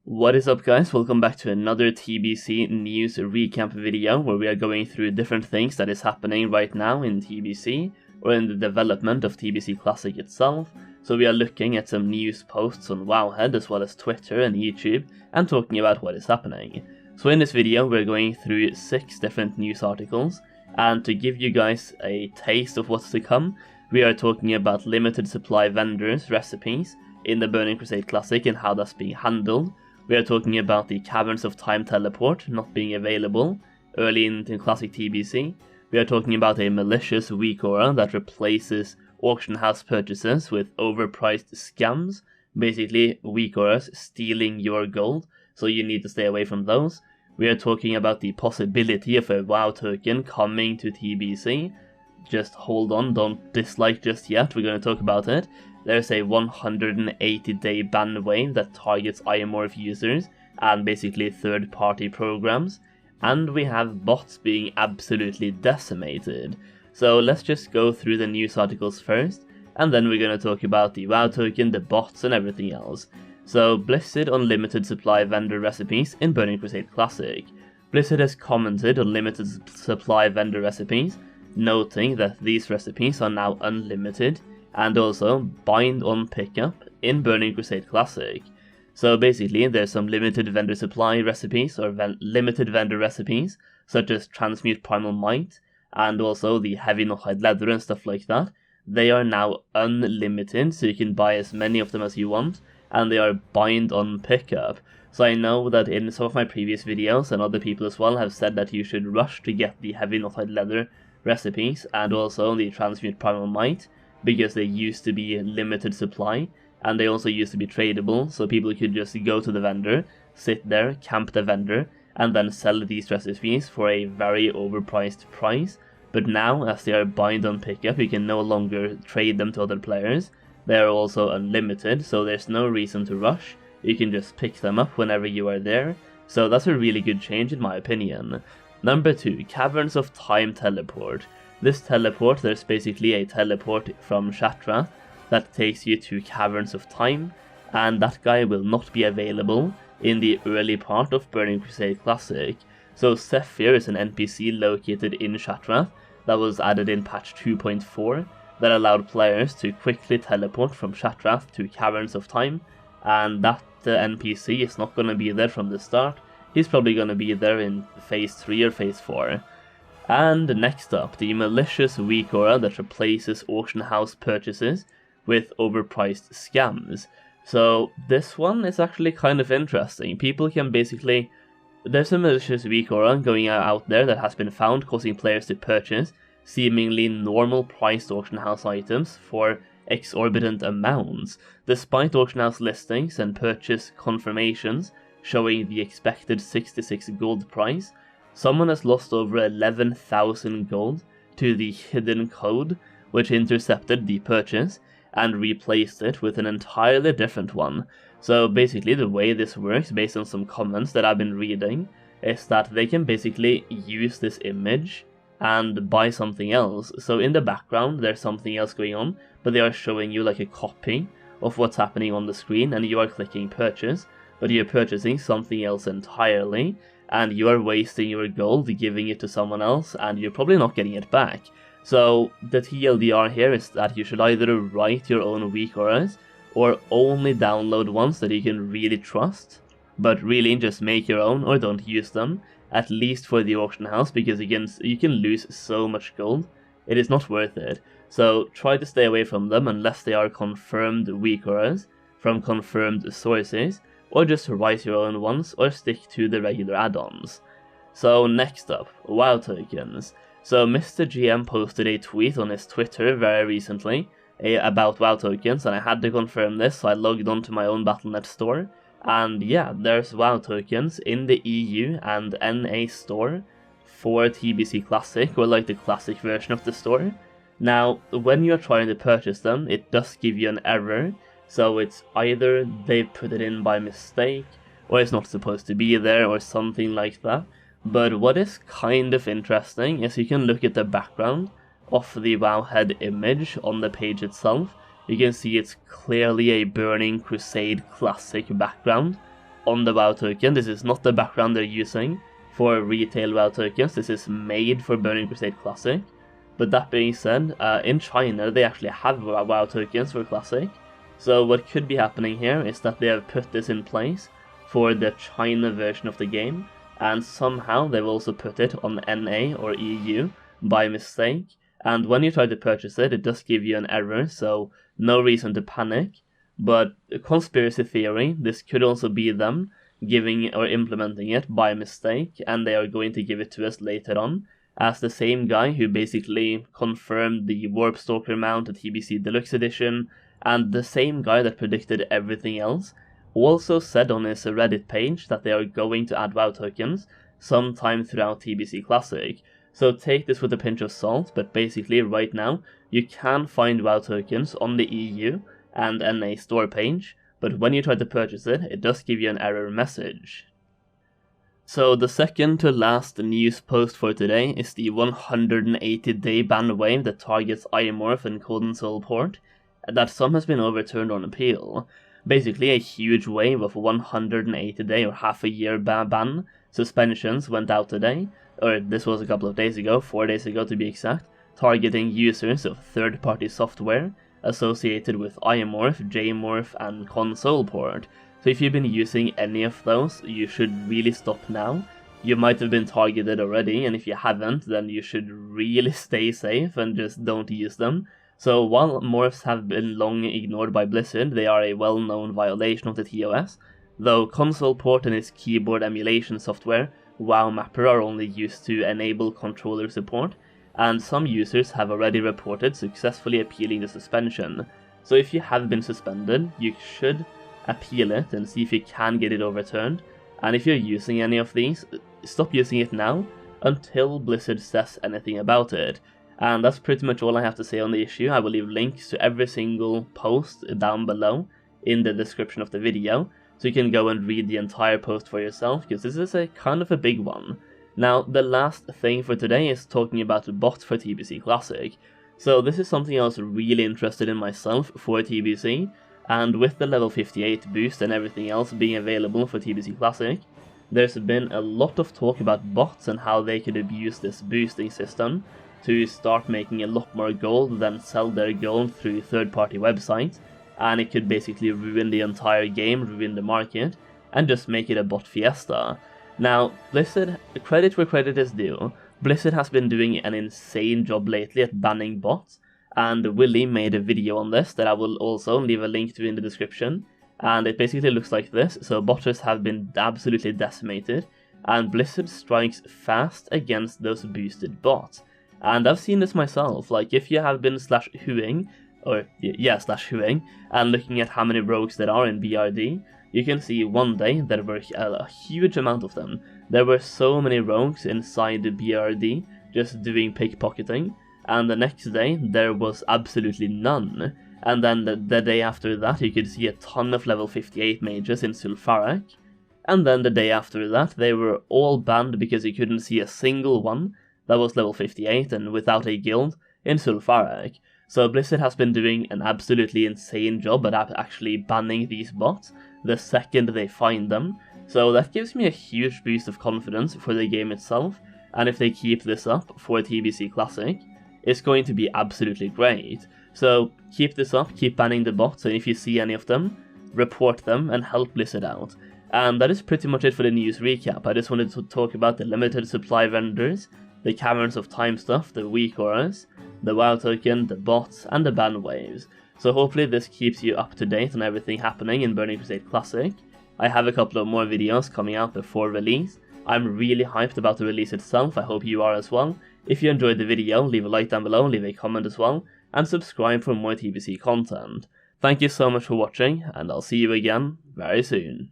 What is up, guys? Welcome back to another TBC News recap video where we are going through different things that is happening right now in TBC or in the development of TBC Classic itself. So we are looking at some news posts on Wowhead as well as Twitter and YouTube and talking about what is happening. So in this video we're going through 6 different news articles, and to give you guys a taste of what's to come, we are talking about limited supply vendors recipes in the Burning Crusade Classic and how that's being handled. We are talking about the Caverns of Time teleport not being available early into Classic TBC. We are talking about a Malicious Weakaura that replaces auction house purchases with overpriced scams, basically Weakauras stealing your gold, so you need to stay away from those. We are talking about the possibility of a WoW token coming to TBC. Just hold on, don't dislike just yet, we're going to talk about it. There's a 180-day ban wave that targets Iamorph users and basically third-party programs. And we have bots being absolutely decimated. So let's just go through the news articles first, and then we're going to talk about the WoW token, the bots, and everything else. So Blizzard on limited supply vendor recipes in Burning Crusade Classic. Blizzard has commented on limited supply vendor recipes, noting that these recipes are now unlimited and also bind on pickup in Burning Crusade Classic. So basically there's some limited vendor supply recipes or limited vendor recipes such as Transmute Primal Might and also the Heavy Knotted Leather and stuff like that. They are now unlimited, so you can buy as many of them as you want, and they are bind on pickup. So I know that in some of my previous videos and other people as well have said that you should rush to get the Heavy Knotted Leather recipes and also the Transmute Primal Might, because they used to be limited supply, and they also used to be tradable, so people could just go to the vendor, sit there, camp the vendor, and then sell these recipes for a very overpriced price. But now, as they are bind on pickup, you can no longer trade them to other players. They are also unlimited, so there's no reason to rush. You can just pick them up whenever you are there, so that's a really good change in my opinion. Number 2, Caverns of Time teleport. This teleport, there's basically a teleport from Shattrath that takes you to Caverns of Time, and that guy will not be available in the early part of Burning Crusade Classic. So Zephyr is an NPC located in Shattrath that was added in patch 2.4 that allowed players to quickly teleport from Shattrath to Caverns of Time, and that NPC is not going to be there from the start. He's probably going to be there in phase 3 or phase 4. And next up, the Malicious Weakaura that replaces auction house purchases with overpriced scams. So this one is actually kind of interesting. People can basically... There's a Malicious Weakaura going out there that has been found causing players to purchase seemingly normal priced auction house items for exorbitant amounts, despite auction house listings and purchase confirmations showing the expected 66 gold price. Someone has lost over 11,000 gold to the hidden code, which intercepted the purchase and replaced it with an entirely different one. So basically the way this works, based on some comments that I've been reading, is that they can basically use this image and buy something else. So in the background there's something else going on, but they are showing you like a copy of what's happening on the screen, and you are clicking purchase, but you're purchasing something else entirely, and you are wasting your gold giving it to someone else, and you're probably not getting it back. So the TLDR here is that you should either write your own Weakauras or only download ones that you can really trust, but really just make your own or don't use them, at least for the auction house, because you can lose so much gold. It is not worth it. So try to stay away from them unless they are confirmed Weakauras from confirmed sources, or just write your own ones, or stick to the regular add-ons. So next up, WoW tokens. So Mr. GM posted a tweet on his Twitter very recently about WoW tokens, and I had to confirm this, so I logged on to my own Battle.net store, and yeah, there's WoW tokens in the EU and NA store for TBC Classic, or like the classic version of the store. Now, when you're trying to purchase them, it does give you an error. So it's either they put it in by mistake, or it's not supposed to be there, or something like that. But what is kind of interesting is you can look at the background of the Wowhead image on the page itself. You can see it's clearly a Burning Crusade Classic background. on the WoW token. This is not the background they're using for retail WoW tokens. This is made for Burning Crusade Classic. But that being said, in China they actually have WoW tokens for Classic. So what could be happening here is that they have put this in place for the China version of the game, and somehow they've also put it on NA or EU by mistake. And when you try to purchase it, it does give you an error, so no reason to panic. But conspiracy theory, this could also be them giving or implementing it by mistake, and they are going to give it to us later on, as the same guy who basically confirmed the Warp Stalker mount, the TBC Deluxe Edition, and the same guy that predicted everything else, also said on his Reddit page that they are going to add WoW tokens sometime throughout TBC Classic. So take this with a pinch of salt, but basically right now you can find WoW tokens on the EU and NA store page, but when you try to purchase it, it does give you an error message. So the second to last news post for today is the 180-day ban wave that targets Iamorph and Cold & Soul port, that some has been overturned on appeal. Basically a huge wave of 180-day or half a year ban suspensions went out today, or this was a couple of days ago, 4 days ago to be exact, targeting users of third-party software associated with Iamorph, Jmorph, and console port. So if you've been using any of those, you should really stop now. You might have been targeted already, and if you haven't, then you should really stay safe and just don't use them. So while morphs have been long ignored by Blizzard, they are a well-known violation of the TOS, though console port and its keyboard emulation software, WoW Mapper, are only used to enable controller support, and some users have already reported successfully appealing the suspension. So if you have been suspended, you should appeal it and see if you can get it overturned, and if you're using any of these, stop using it now until Blizzard says anything about it. And that's pretty much all I have to say on the issue. I will leave links to every single post down below in the description of the video, so you can go and read the entire post for yourself, because this is a kind of a big one. Now, the last thing for today is talking about the bot for TBC Classic. So this is something I was really interested in myself for TBC, and with the level 58 boost and everything else being available for TBC Classic, there's been a lot of talk about bots and how they could abuse this boosting system to start making a lot more gold than sell their gold through third-party websites, and it could basically ruin the entire game, ruin the market, and just make it a bot fiesta. Now, Blizzard, credit where credit is due, Blizzard has been doing an insane job lately at banning bots, and Willy made a video on this that I will also leave a link to in the description, and it basically looks like this. So botters have been absolutely decimated, and Blizzard strikes fast against those boosted bots. And I've seen this myself, like if you have been /whoing, and looking at how many rogues there are in BRD, you can see one day there were a huge amount of them. There were so many rogues inside the BRD just doing pickpocketing, and the next day there was absolutely none. And then the day after that you could see a ton of level 58 mages in Sulfarak, and then the day after that they were all banned because you couldn't see a single one that was level 58 and without a guild in Sulfarak. So Blizzard has been doing an absolutely insane job at actually banning these bots the second they find them. So that gives me a huge boost of confidence for the game itself, and if they keep this up for TBC Classic, it's going to be absolutely great. So keep this up, keep banning the bots, and if you see any of them, report them and help Blizzard out. And that is pretty much it for the news recap. I just wanted to talk about the limited supply vendors, the Caverns of Time stuff, the Weakauras, the WoW token, the bots, and the ban waves. So hopefully this keeps you up to date on everything happening in Burning Crusade Classic. I have a couple of more videos coming out before release. I'm really hyped about the release itself, I hope you are as well. If you enjoyed the video, leave a like down below, leave a comment as well, and subscribe for more TBC content. Thank you so much for watching, and I'll see you again very soon.